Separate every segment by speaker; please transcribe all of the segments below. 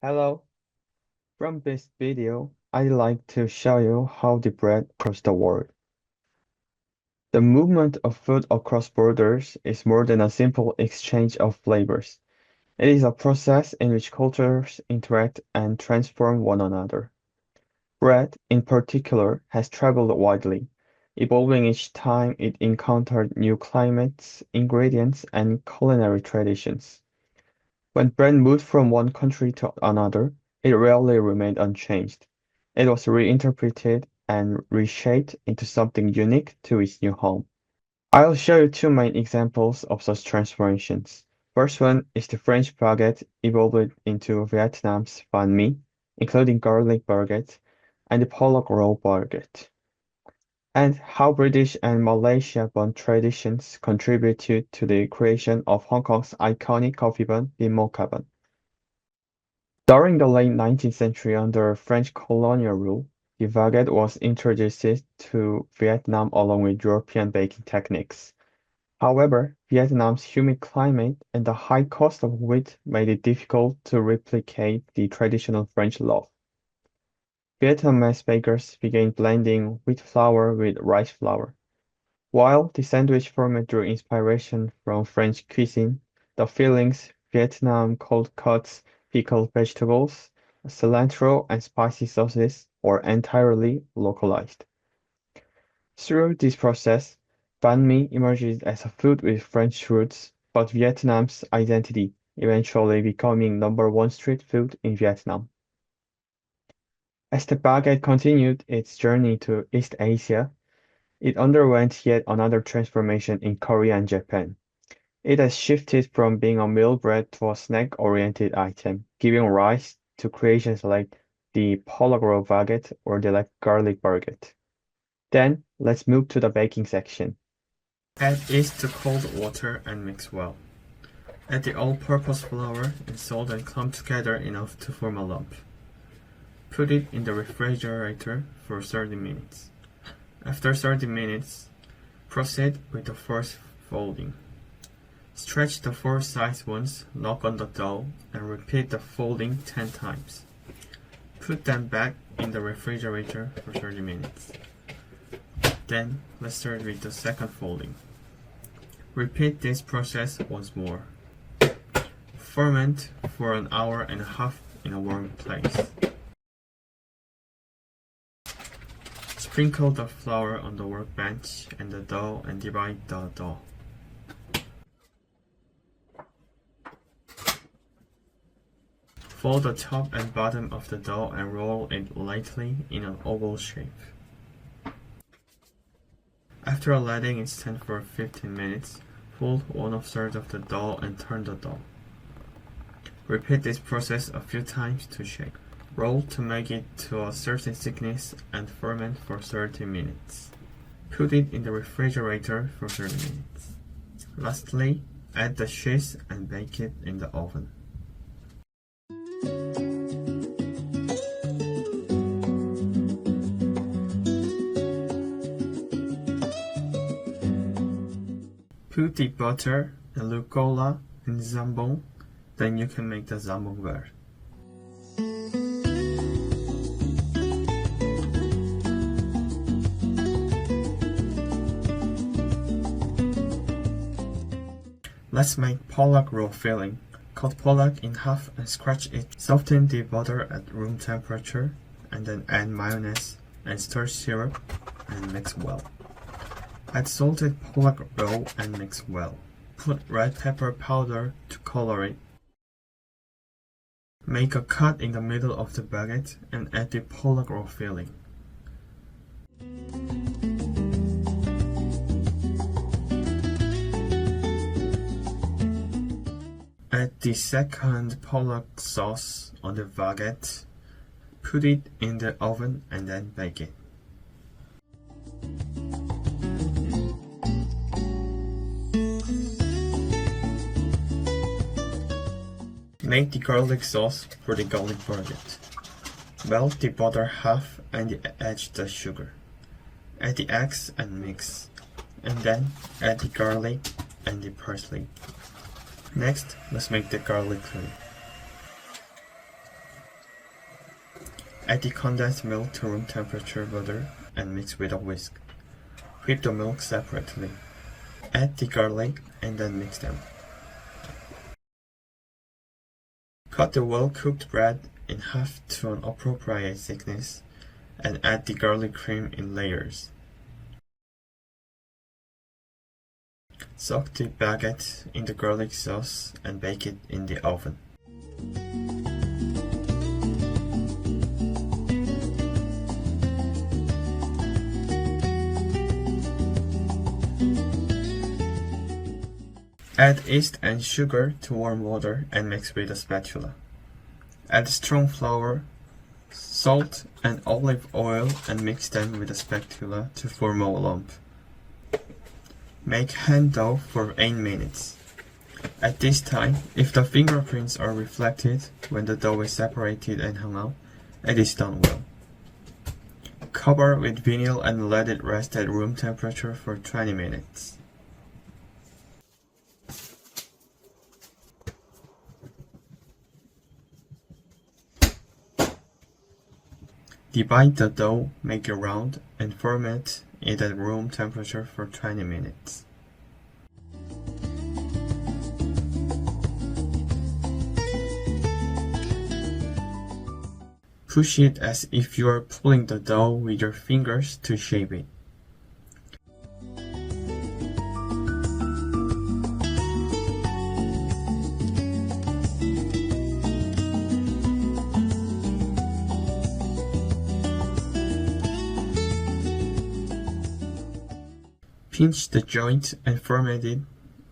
Speaker 1: Hello, from this video, I'd like to show you how the bread across the world. The movement of food across borders is more than a simple exchange of flavors. It is a process in which cultures interact and transform one another. Bread, in particular, has traveled widely, evolving each time it encountered new climates, ingredients, and culinary traditions. When bread moved from one country to another, it rarely remained unchanged. It was reinterpreted and reshaped into something unique to its new home. I'll show you two main examples of such transformations. First one is the French baguette evolved into Vietnam's bánh mì, including garlic baguette, and the pollock roll baguette, and how British and Malaysia bun traditions contributed to the creation of Hong Kong's iconic coffee bun, the mocha bun. During the late 19th century under French colonial rule, the baguette was introduced to Vietnam along with European baking techniques. However, Vietnam's humid climate and the high cost of wheat made it difficult to replicate the traditional French loaf. Vietnamese bakers began blending wheat flour with rice flour. While the sandwich format drew inspiration from French cuisine, the fillings, Vietnam cold cuts, pickled vegetables, cilantro, and spicy sauces were entirely localized. Through this process, bánh mì emerged as a food with French roots, but Vietnam's identity, eventually becoming number one street food in Vietnam. As the baguette continued its journey to East Asia, it underwent yet another transformation in Korea and Japan. It has shifted from being a meal bread to a snack-oriented item, giving rise to creations like the pollock roll baguette or the garlic baguette. Then, let's move to the baking section. Add yeast to cold water and mix well. Add the all-purpose flour and salt and clump together enough to form a lump. Put it in the refrigerator for 30 minutes. After 30 minutes, proceed with the first folding. Stretch the four sides once, knock on the dough, and repeat the folding 10 times. Put them back in the refrigerator for 30 minutes. Then, let's start with the second folding. Repeat this process once more. Ferment for an hour and a half in a warm place. Sprinkle the flour on the workbench and the dough and divide the dough. Fold the top and bottom of the dough and roll it lightly in an oval shape. After letting it stand for 15 minutes, fold 1/3 of the dough and turn the dough. Repeat this process a few times to shake. Roll to make it to a certain thickness and ferment for 30 minutes. Put it in the refrigerator for 30 minutes. Lastly, add the cheese and bake it in the oven. Put the butter and rucola in jambon, then you can make the jambon bread. Let's make pollock roll filling. Cut pollock in half and scratch it. Soften the butter at room temperature and then add mayonnaise and stir syrup and mix well. Add salted pollock roll and mix well. Put red pepper powder to color it. Make a cut in the middle of the baguette and add the pollock roll filling. Add the second pollock sauce on the baguette. Put it in the oven and then bake it. Make the garlic sauce for the garlic baguette. Melt the butter half and add the sugar. Add the eggs and mix. And then add the garlic and the parsley. Next, let's make the garlic cream. Add the condensed milk to room temperature butter and mix with a whisk. Whip the milk separately. Add the garlic and then mix them. Cut the well-cooked bread in half to an appropriate thickness and add the garlic cream in layers. Soak the baguette in the garlic sauce and bake it in the oven. Add yeast and sugar to warm water and mix with a spatula. Add strong flour, salt, and olive oil and mix them with a spatula to form a lump. Make hand dough for 8 minutes. At this time, if the fingerprints are reflected when the dough is separated and hung out, it is done well. Cover with vinyl and let it rest at room temperature for 20 minutes. Divide the dough, make a round, and ferment it at room temperature for 20 minutes. Push it as if you are pulling the dough with your fingers to shape it. Pinch the joint and ferment it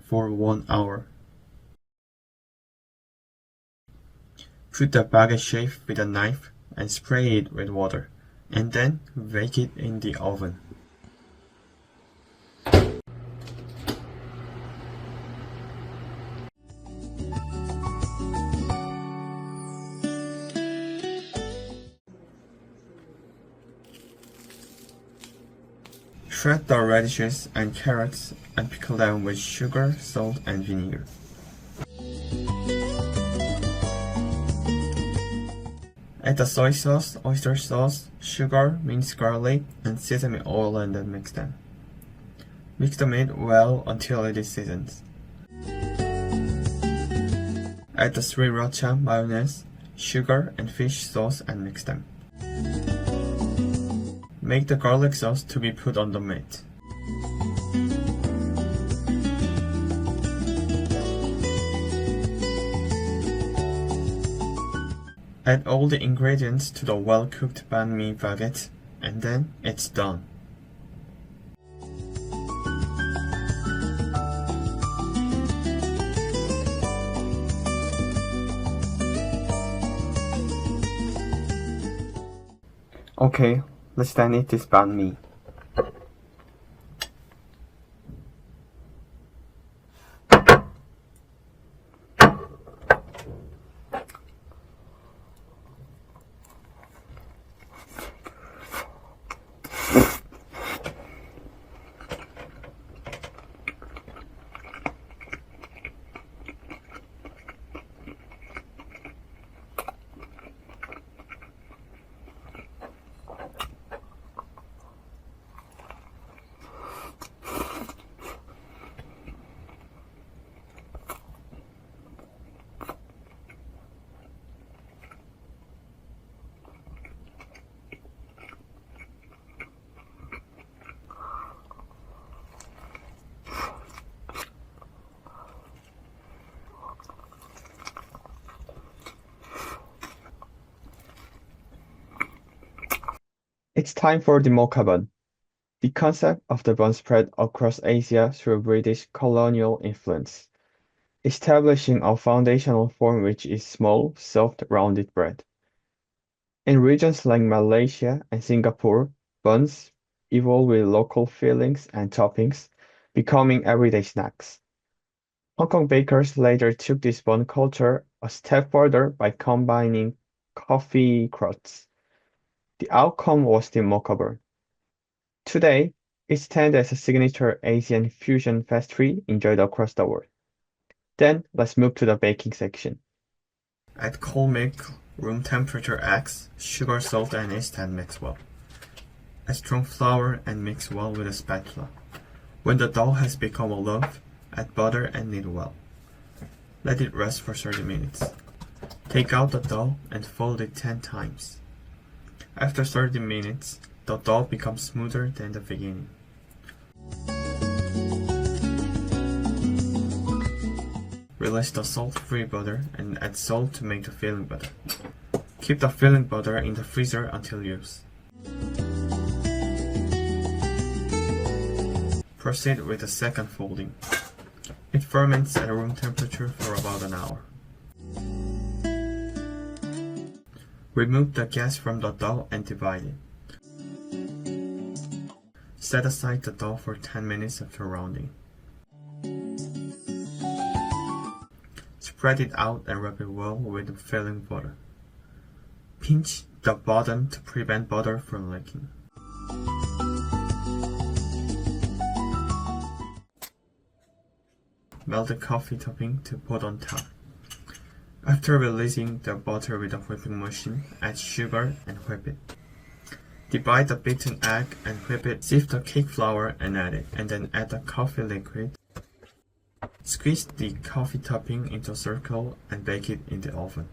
Speaker 1: for 1 hour. Put the baguette shape with a knife and spray it with water, and then bake it in the oven. Shred the radishes and carrots and pickle them with sugar, salt, and vinegar. Add the soy sauce, oyster sauce, sugar, minced garlic, and sesame oil and then mix them. Mix the meat well until it is seasoned. Add the sriracha, mayonnaise, sugar, and fish sauce and mix them. Make the garlic sauce to be put on the meat. Add all the ingredients to the well-cooked banh mi baguette, and then it's done. Okay, let's then eat this banh mi. It's time for the mocha bun. The concept of the bun spread across Asia through British colonial influence, establishing a foundational form which is small, soft, rounded bread. In regions like Malaysia and Singapore, buns evolve with local fillings and toppings, becoming everyday snacks. Hong Kong bakers later took this bun culture a step further by combining coffee crusts. The outcome was the mocha bun. Today, it stands as a signature Asian fusion pastry enjoyed across the world. Then, let's move to the baking section. Add cold milk Room temperature eggs, sugar, salt, and yeast and mix well. Add strong flour and mix well with a spatula. When the dough has become a loaf, add butter and knead well. Let it rest for 30 minutes. Take out the dough and fold it 10 times. After 30 minutes, the dough becomes smoother than the beginning. Release the salt-free butter and add salt to make the filling butter. Keep the filling butter in the freezer until use. Proceed with the second folding. It ferments at room temperature for about an hour. Remove the gas from the dough and divide it. Set aside the dough for 10 minutes after rounding. Spread it out and rub it well with the filling butter. Pinch the bottom to prevent butter from leaking. Melt the coffee topping to put on top. After releasing the butter with a whipping machine, add sugar and whip it. Divide the beaten egg and whip it. Sift the cake flour and add it, and then add the coffee liquid. Squeeze the coffee topping into a circle and bake it in the oven.